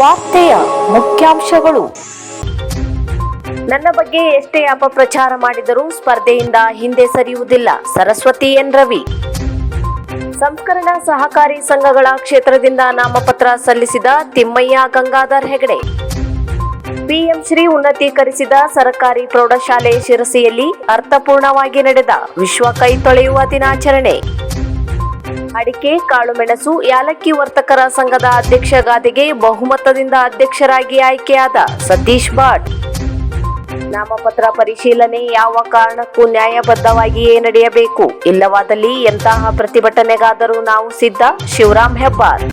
ವಾರ್ತೆಯ ಮುಖ್ಯಾಂಶಗಳು. ನನ್ನ ಬಗ್ಗೆ ಎಷ್ಟೇ ಅಪಪ್ರಚಾರ ಮಾಡಿದರೂ ಸ್ಪರ್ಧೆಯಿಂದ ಹಿಂದೆ ಸರಿಯುವುದಿಲ್ಲ. ಸರಸ್ವತಿ ಎನ್ ರವಿ. ಸಂಸ್ಕರಣಾ ಸಹಕಾರಿ ಸಂಘಗಳ ಕ್ಷೇತ್ರದಿಂದ ನಾಮಪತ್ರ ಸಲ್ಲಿಸಿದ ತಿಮ್ಮಯ್ಯ ಗಂಗಾಧರ್ ಹೆಗಡೆ. ಪಿಎಂ ಶ್ರೀ ಉನ್ನತೀಕರಿಸಿದ ಸರ್ಕಾರಿ ಪ್ರೌಢಶಾಲೆ ಶಿರಸಿಯಲ್ಲಿ ಅರ್ಥಪೂರ್ಣವಾಗಿ ನಡೆದ ವಿಶ್ವ ಕೈ ತೊಳೆಯುವ ದಿನಾಚರಣೆ. ಅಡಿಕೆ, ಕಾಳುಮೆಣಸು, ಯಾಲಕ್ಕಿ ವರ್ತಕರ ಸಂಘದ ಅಧ್ಯಕ್ಷ ಗಾದಿಗೆ ಬಹುಮತದಿಂದ ಅಧ್ಯಕ್ಷರಾಗಿ ಆಯ್ಕೆಯಾದ ಸತೀಶ್ ಭಟ್. ನಾಮಪತ್ರ ಪರಿಶೀಲನೆ ಯಾವ ಕಾರಣಕ್ಕೂ ನ್ಯಾಯಬದ್ಧವಾಗಿಯೇ ನಡೆಯಬೇಕು. ಇಲ್ಲವಾದಲ್ಲಿ ಎಂತಹ ಪ್ರತಿಭಟನೆಗಾದರೂ ನಾವು ಸಿದ್ಧ. ಶಿವರಾಮ್ ಹೆಬ್ಬಾರ್.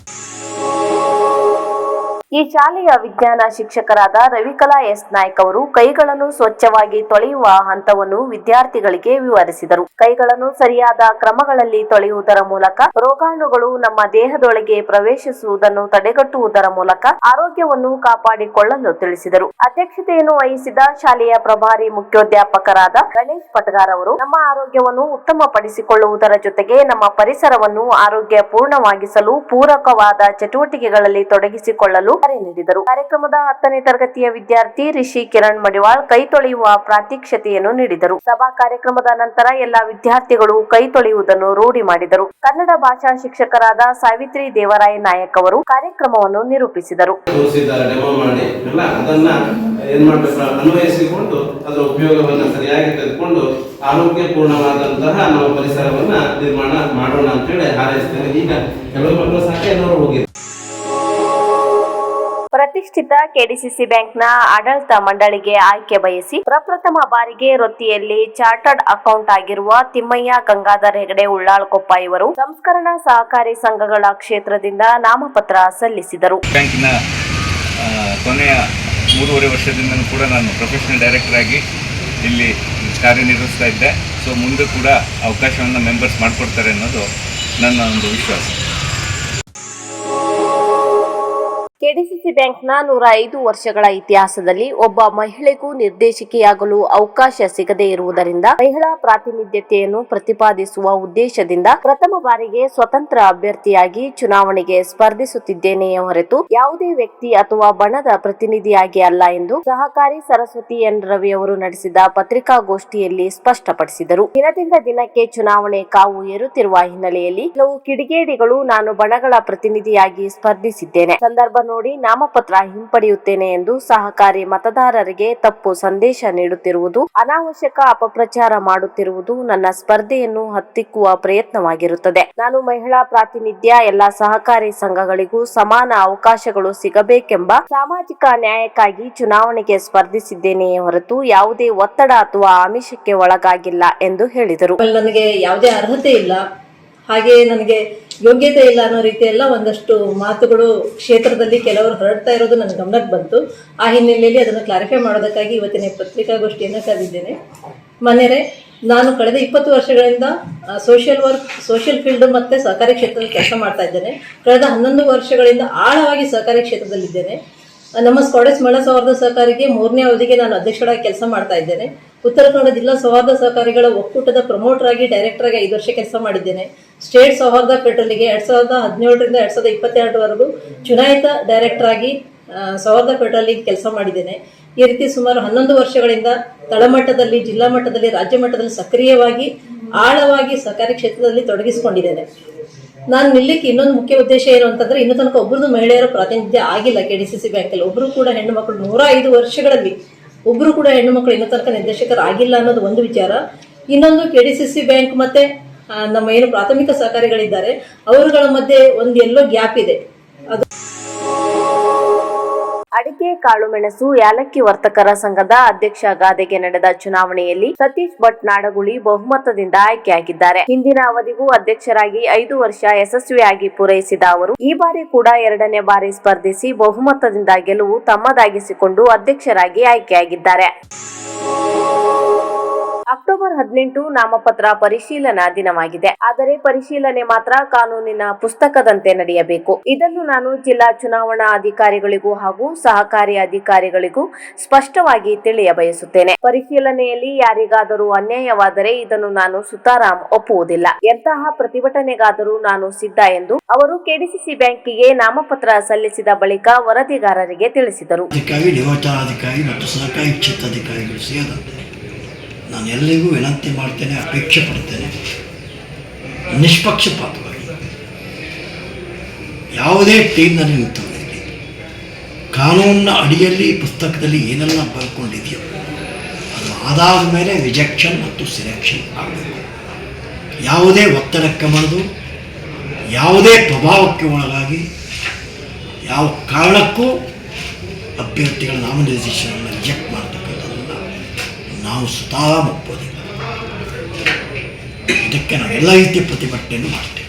ಈ ಶಾಲೆಯ ವಿಜ್ಞಾನ ಶಿಕ್ಷಕರಾದ ರವಿಕಲಾ ಎಸ್ ನಾಯ್ಕ್ ಅವರು ಕೈಗಳನ್ನು ಸ್ವಚ್ಛವಾಗಿ ತೊಳೆಯುವ ಹಂತವನ್ನು ವಿದ್ಯಾರ್ಥಿಗಳಿಗೆ ವಿವರಿಸಿದರು. ಕೈಗಳನ್ನು ಸರಿಯಾದ ಕ್ರಮಗಳಲ್ಲಿ ತೊಳೆಯುವುದರ ಮೂಲಕ ರೋಗಾಣುಗಳು ನಮ್ಮ ದೇಹದೊಳಗೆ ಪ್ರವೇಶಿಸುವುದನ್ನು ತಡೆಗಟ್ಟುವುದರ ಮೂಲಕ ಆರೋಗ್ಯವನ್ನು ಕಾಪಾಡಿಕೊಳ್ಳಲು ತಿಳಿಸಿದರು. ಅಧ್ಯಕ್ಷತೆಯನ್ನು ವಹಿಸಿದ ಶಾಲೆಯ ಪ್ರಭಾರಿ ಮುಖ್ಯೋಧ್ಯಾಪಕರಾದ ಗಣೇಶ್ ಪಟಗಾರ್ ಅವರು ನಮ್ಮ ಆರೋಗ್ಯವನ್ನು ಉತ್ತಮಪಡಿಸಿಕೊಳ್ಳುವುದರ ಜೊತೆಗೆ ನಮ್ಮ ಪರಿಸರವನ್ನು ಆರೋಗ್ಯ ಪೂರ್ಣವಾಗಿಸಲು ಪೂರಕವಾದ ಚಟುವಟಿಕೆಗಳಲ್ಲಿ ತೊಡಗಿಸಿಕೊಳ್ಳಲು ಕರೆ ನೀಡಿದರು. ಕಾರ್ಯಕ್ರಮದ 10ನೇ ತರಗತಿಯ ವಿದ್ಯಾರ್ಥಿ ರಿಷಿ ಕಿರಣ್ ಮಡಿವಾಳ್ ಕೈ ತೊಳೆಯುವ ಪ್ರಾತ್ಯಕ್ಷತೆಯನ್ನು ನೀಡಿದರು. ಸಭಾ ಕಾರ್ಯಕ್ರಮದ ನಂತರ ಎಲ್ಲಾ ವಿದ್ಯಾರ್ಥಿಗಳು ಕೈ ತೊಳೆಯುವುದನ್ನು ರೂಢಿ ಮಾಡಿದರು. ಕನ್ನಡ ಭಾಷಾ ಶಿಕ್ಷಕರಾದ ಸಾವಿತ್ರಿ ದೇವರಾಯ ನಾಯಕ್ ಅವರು ಕಾರ್ಯಕ್ರಮವನ್ನು ನಿರೂಪಿಸಿದರು. ಅನ್ವಯಿಸಿಕೊಂಡು ಅದರ ಉಪಯೋಗವನ್ನು ಸರಿಯಾಗಿ ತೆಗೆದುಕೊಂಡು ಆರೋಗ್ಯಪೂರ್ಣವಾದಂತಹ ನಮ್ಮ ಪರಿಸರವನ್ನ ನಿರ್ಮಾಣ ಮಾಡೋಣ ಅಂತ ಹೇಳಿ ಹಾರೈಸ್ತೇನೆ. ಈಗ ಕೆಲವು ಮಕ್ಕಳು ಸಾಕೆ ಹೋಗಿದೆ. ಪ್ರತಿಷ್ಠಿತ ಕೆಡಿಸಿಸಿ ಬ್ಯಾಂಕ್ನ ಆಡಳಿತ ಮಂಡಳಿಗೆ ಆಯ್ಕೆ ಬಯಸಿ ಪ್ರಪ್ರಥಮ ಬಾರಿಗೆ ವೃತ್ತಿಯಲ್ಲಿ ಚಾರ್ಟರ್ಡ್ ಅಕೌಂಟ್ ಆಗಿರುವ ತಿಮ್ಮಯ್ಯ ಗಂಗಾಧರ್ ಹೆಗಡೆ ಉಳ್ಳಾಳ್ಕೊಪ್ಪ ಇವರು ಸಂಸ್ಕರಣಾ ಸಹಕಾರಿ ಸಂಘಗಳ ಕ್ಷೇತ್ರದಿಂದ ನಾಮಪತ್ರ ಸಲ್ಲಿಸಿದರು. ಬ್ಯಾಂಕಿನ ಕೊನೆಯ 3.5 ವರ್ಷದಿಂದ ಕೂಡ ನಾನು ಪ್ರೊಫೆಷನಲ್ ಡೈರೆಕ್ಟರ್ ಆಗಿ ಇಲ್ಲಿ ಕಾರ್ಯನಿರ್ವಹಿಸ್ತಾ ಇದ್ದೆ. ಸೊ ಮುಂದೆ ಕೂಡ ಅವಕಾಶವನ್ನು ಮೆಂಬರ್ಸ್ ಮಾಡಿಕೊಡ್ತಾರೆ ಅನ್ನೋದು ನನ್ನ ಒಂದು ವಿಶ್ವಾಸ. ಕೆಡಿಸಿಸಿ ಬ್ಯಾಂಕ್ನ 105 ವರ್ಷಗಳ ಇತಿಹಾಸದಲ್ಲಿ ಒಬ್ಬ ಮಹಿಳೆಗೂ ನಿರ್ದೇಶಕಿಯಾಗಲು ಅವಕಾಶ ಸಿಗದೇ ಇರುವುದರಿಂದ ಮಹಿಳಾ ಪ್ರಾತಿನಿಧ್ಯತೆಯನ್ನು ಪ್ರತಿಪಾದಿಸುವ ಉದ್ದೇಶದಿಂದ ಪ್ರಥಮ ಬಾರಿಗೆ ಸ್ವತಂತ್ರ ಅಭ್ಯರ್ಥಿಯಾಗಿ ಚುನಾವಣೆಗೆ ಸ್ಪರ್ಧಿಸುತ್ತಿದ್ದೇನೆಯೇ ಹೊರತು ಯಾವುದೇ ವ್ಯಕ್ತಿ ಅಥವಾ ಬಣದ ಪ್ರತಿನಿಧಿಯಾಗಿ ಅಲ್ಲ ಎಂದು ಸಹಕಾರಿ ಸರಸ್ವತಿ ಎನ್ ರವಿ ಅವರು ನಡೆಸಿದ ಪತ್ರಿಕಾಗೋಷ್ಠಿಯಲ್ಲಿ ಸ್ಪಷ್ಟಪಡಿಸಿದರು. ದಿನದಿಂದ ದಿನಕ್ಕೆ ಚುನಾವಣೆ ಕಾವು ಏರುತ್ತಿರುವ ಹಿನ್ನೆಲೆಯಲ್ಲಿ ಕೆಲವು ಕಿಡಿಗೇಡಿಗಳು ನಾನು ಬಣಗಳ ಪ್ರತಿನಿಧಿಯಾಗಿ ಸ್ಪರ್ಧಿಸಿದ್ದೇನೆ, ಸಂದರ್ಭ ನೋಡಿ ನಾಮಪತ್ರ ಹಿಂಪಡೆಯುತ್ತೇನೆ ಎಂದು ಸಹಕಾರಿ ಮತದಾರರಿಗೆ ತಪ್ಪು ಸಂದೇಶ ನೀಡುತ್ತಿರುವುದು, ಅನಾವಶ್ಯಕ ಅಪಪ್ರಚಾರ ಮಾಡುತ್ತಿರುವುದು ನನ್ನ ಸ್ಪರ್ಧೆಯನ್ನು ಹತ್ತಿಕ್ಕುವ ಪ್ರಯತ್ನವಾಗಿರುತ್ತದೆ. ನಾನು ಮಹಿಳಾ ಪ್ರಾತಿನಿಧ್ಯ ಎಲ್ಲಾ ಸಹಕಾರಿ ಸಂಘಗಳಿಗೂ ಸಮಾನ ಅವಕಾಶಗಳು ಸಿಗಬೇಕೆಂಬ ಸಾಮಾಜಿಕ ನ್ಯಾಯಕ್ಕಾಗಿ ಚುನಾವಣೆಗೆ ಸ್ಪರ್ಧಿಸಿದ್ದೇನೆಯೇ ಹೊರತು ಯಾವುದೇ ಒತ್ತಡ ಅಥವಾ ಆಮಿಷಕ್ಕೆ ಒಳಗಾಗಿಲ್ಲ ಎಂದು ಹೇಳಿದರು. ನನಗೆ ಯಾವುದೇ ಅರ್ಹತೆ ಇಲ್ಲ, ಹಾಗೆ ನನಗೆ ಯೋಗ್ಯತೆ ಇಲ್ಲ ಅನ್ನೋ ರೀತಿಯೆಲ್ಲ ಒಂದಷ್ಟು ಮಾತುಗಳು ಕ್ಷೇತ್ರದಲ್ಲಿ ಕೆಲವರು ಹೊರಡ್ತಾ ಇರೋದು ನನ್ನ ಗಮನಕ್ಕೆ ಬಂತು. ಆ ಹಿನ್ನೆಲೆಯಲ್ಲಿ ಅದನ್ನು ಕ್ಲಾರಿಫೈ ಮಾಡೋದಕ್ಕಾಗಿ ಇವತ್ತಿನ ಪತ್ರಿಕಾಗೋಷ್ಠಿಯನ್ನು ಕರೆದಿದ್ದೇನೆ. ಮನೆಯರೆ, ನಾನು ಕಳೆದ 20 ವರ್ಷಗಳಿಂದ ಸೋಷಿಯಲ್ ಫೀಲ್ಡ್ ಮತ್ತು ಸಹಕಾರಿ ಕ್ಷೇತ್ರದಲ್ಲಿ ಕೆಲಸ ಮಾಡ್ತಾ ಇದ್ದೇನೆ. ಕಳೆದ 11 ವರ್ಷಗಳಿಂದ ಆಳವಾಗಿ ಸಹಕಾರಿ ಕ್ಷೇತ್ರದಲ್ಲಿದ್ದೇನೆ. ನಮ್ಮ ಸ್ಕಾಡೆಸ್ ಮಹಿಳಾ ಸೌಹಾರ್ದ ಸಹಕಾರಿಗೆ 3ನೇ ಅವಧಿಗೆ ನಾನು ಅಧ್ಯಕ್ಷರಾಗಿ ಕೆಲಸ ಮಾಡ್ತಾ ಇದ್ದೇನೆ. ಉತ್ತರ ಕನ್ನಡ ಜಿಲ್ಲಾ ಸೌಹಾರ್ದ ಸಹಕಾರಿಗಳ ಒಕ್ಕೂಟದ ಪ್ರಮೋಟರ್ ಆಗಿ ಡೈರೆಕ್ಟರ್ ಆಗಿ 5 ವರ್ಷ ಕೆಲಸ ಮಾಡಿದ್ದೇನೆ. ಸ್ಟೇಟ್ ಸೌಹಾರ್ದ ಫೆಡರಲ್ಗೆ 2017ರಿಂದ 2022ವರೆಗೂ ಚುನಾಯಿತ ಡೈರೆಕ್ಟರ್ ಆಗಿ ಸೌಹಾರ್ದ ಫೆಡರಲ್ಗೆ ಕೆಲಸ ಮಾಡಿದ್ದೇನೆ. ಈ ರೀತಿ ಸುಮಾರು 11 ವರ್ಷಗಳಿಂದ ತಳಮಟ್ಟದಲ್ಲಿ, ಜಿಲ್ಲಾ ಮಟ್ಟದಲ್ಲಿ, ರಾಜ್ಯ ಮಟ್ಟದಲ್ಲಿ ಸಕ್ರಿಯವಾಗಿ ಆಳವಾಗಿ ಸಹಕಾರಿ ಕ್ಷೇತ್ರದಲ್ಲಿ ತೊಡಗಿಸಿಕೊಂಡಿದ್ದೇನೆ. ನಾನು ನಿಲ್ಲಕ್ಕೆ ಇನ್ನೊಂದು ಮುಖ್ಯ ಉದ್ದೇಶ ಏನು ಅಂತಂದ್ರೆ, ಇನ್ನೂ ತನಕ ಒಬ್ಬರದು ಮಹಿಳೆಯರ ಪ್ರಾತಿನಿಧ್ಯ ಆಗಿಲ್ಲ ಕೆಡಿಸಿಸಿ ಬ್ಯಾಂಕಲ್ಲಿ. ಒಬ್ಬರು ಕೂಡ ಹೆಣ್ಣು ಮಕ್ಕಳು 105 ವರ್ಷಗಳಲ್ಲಿ ಒಬ್ಬರು ಕೂಡ ಹೆಣ್ಣು ಮಕ್ಕಳು ಇನ್ನೂ ತನಕ ನಿರ್ದೇಶಕರು ಆಗಿಲ್ಲ ಅನ್ನೋದು ಒಂದು ವಿಚಾರ. ಇನ್ನೊಂದು ಕೆಡಿಸಿಸಿ ಬ್ಯಾಂಕ್ ಮತ್ತೆ ನಮ್ಮ ಏನು ಪ್ರಾಥಮಿಕ ಸಹಕಾರಿಗಳಿದ್ದಾರೆ ಅವರುಗಳ ಮಧ್ಯೆ ಒಂದು ಎಲ್ಲೋ ಗ್ಯಾಪ್ ಇದೆ. ಅದು ಅಡಿಕೆ, ಕಾಳುಮೆಣಸು, ಯಾಲಕ್ಕಿ ವರ್ತಕರ ಸಂಘದ ಅಧ್ಯಕ್ಷ ಗಾದೆಗೆ ನಡೆದ ಚುನಾವಣೆಯಲ್ಲಿ ಸತೀಶ್ ಭಟ್ ನಾಡಗುಳಿ ಬಹುಮತದಿಂದ ಆಯ್ಕೆಯಾಗಿದ್ದಾರೆ. ಹಿಂದಿನ ಅವಧಿಗೂ ಅಧ್ಯಕ್ಷರಾಗಿ 5 ವರ್ಷ ಯಶಸ್ವಿಯಾಗಿ ಪೂರೈಸಿದ ಅವರು ಈ ಬಾರಿ ಕೂಡ 2ನೇ ಬಾರಿ ಸ್ಪರ್ಧಿಸಿ ಬಹುಮತದಿಂದ ಗೆಲುವು ತಮ್ಮದಾಗಿಸಿಕೊಂಡು ಅಧ್ಯಕ್ಷರಾಗಿ ಆಯ್ಕೆಯಾಗಿದ್ದಾರೆ. ಅಕ್ಟೋಬರ್ ಅಕ್ಟೋಬರ್ 18 ನಾಮಪತ್ರ ಪರಿಶೀಲನಾ ದಿನವಾಗಿದೆ. ಆದರೆ ಪರಿಶೀಲನೆ ಮಾತ್ರ ಕಾನೂನಿನ ಪುಸ್ತಕದಂತೆ ನಡೆಯಬೇಕು. ಇದನ್ನು ನಾನು ಜಿಲ್ಲಾ ಚುನಾವಣಾ ಅಧಿಕಾರಿಗಳಿಗೂ ಹಾಗೂ ಸಹಕಾರಿ ಅಧಿಕಾರಿಗಳಿಗೂ ಸ್ಪಷ್ಟವಾಗಿ ತಿಳಿಯ ಬಯಸುತ್ತೇನೆ. ಪರಿಶೀಲನೆಯಲ್ಲಿ ಯಾರಿಗಾದರೂ ಅನ್ಯಾಯವಾದರೆ ಇದನ್ನು ನಾನು ಸುತಾರಾಮ್ ಒಪ್ಪುವುದಿಲ್ಲ. ಎಂತಹ ಪ್ರತಿಭಟನೆಗಾದರೂ ನಾನು ಸಿದ್ಧ ಎಂದು ಅವರು ಕೆಡಿಸಿಸಿ ಬ್ಯಾಂಕಿಗೆ ನಾಮಪತ್ರ ಸಲ್ಲಿಸಿದ ಬಳಿಕ ವರದಿಗಾರರಿಗೆ ತಿಳಿಸಿದರು. ನಿವೃತ್ತಾಧಿಕಾರಿ ಮತ್ತು ಸಹಕಾರಿ ಕ್ಷೇತ್ರಾಧಿಕಾರಿಗಳು ಸೇರಿದಂತೆ ನಾನು ಎಲ್ಲರಿಗೂ ವಿನಂತಿ ಮಾಡ್ತೇನೆ, ಅಪೇಕ್ಷೆ ಪಡ್ತೇನೆ, ನಿಷ್ಪಕ್ಷಪಾತವಾಗಿ ಯಾವುದೇ ಟೀಮ್ನಲ್ಲಿ ನಿಂತವರಿಗೆ ಕಾನೂನಿನ ಅಡಿಯಲ್ಲಿ ಪುಸ್ತಕದಲ್ಲಿ ಏನೆಲ್ಲ ಬರ್ಕೊಂಡಿದೆಯೋ ಅದು ಆದಾದ ಮೇಲೆ ರಿಜೆಕ್ಷನ್ ಮತ್ತು ಸೆಲೆಕ್ಷನ್ ಆಗಬೇಕು. ಯಾವುದೇ ಒತ್ತಡಕ್ಕೆ ಮಾಡೋದು, ಯಾವುದೇ ಪ್ರಭಾವಕ್ಕೆ ಒಳಗಾಗಿ ಯಾವ ಕಾರಣಕ್ಕೂ ಅಭ್ಯರ್ಥಿಗಳ ನಾಮನಿರ್ದೇಶನವನ್ನು ರಿಜೆಕ್ಟ್ ಮಾಡ್ತಕ್ಕಂಥದ್ದನ್ನು ನಾವು ಸ್ವತಃ ಒಪ್ಪೋದಿಲ್ಲ. ಇದಕ್ಕೆ ನಾವೆಲ್ಲ ರೀತಿಯ ಪ್ರತಿಭಟನೆಯನ್ನು ಮಾಡ್ತೇವೆ.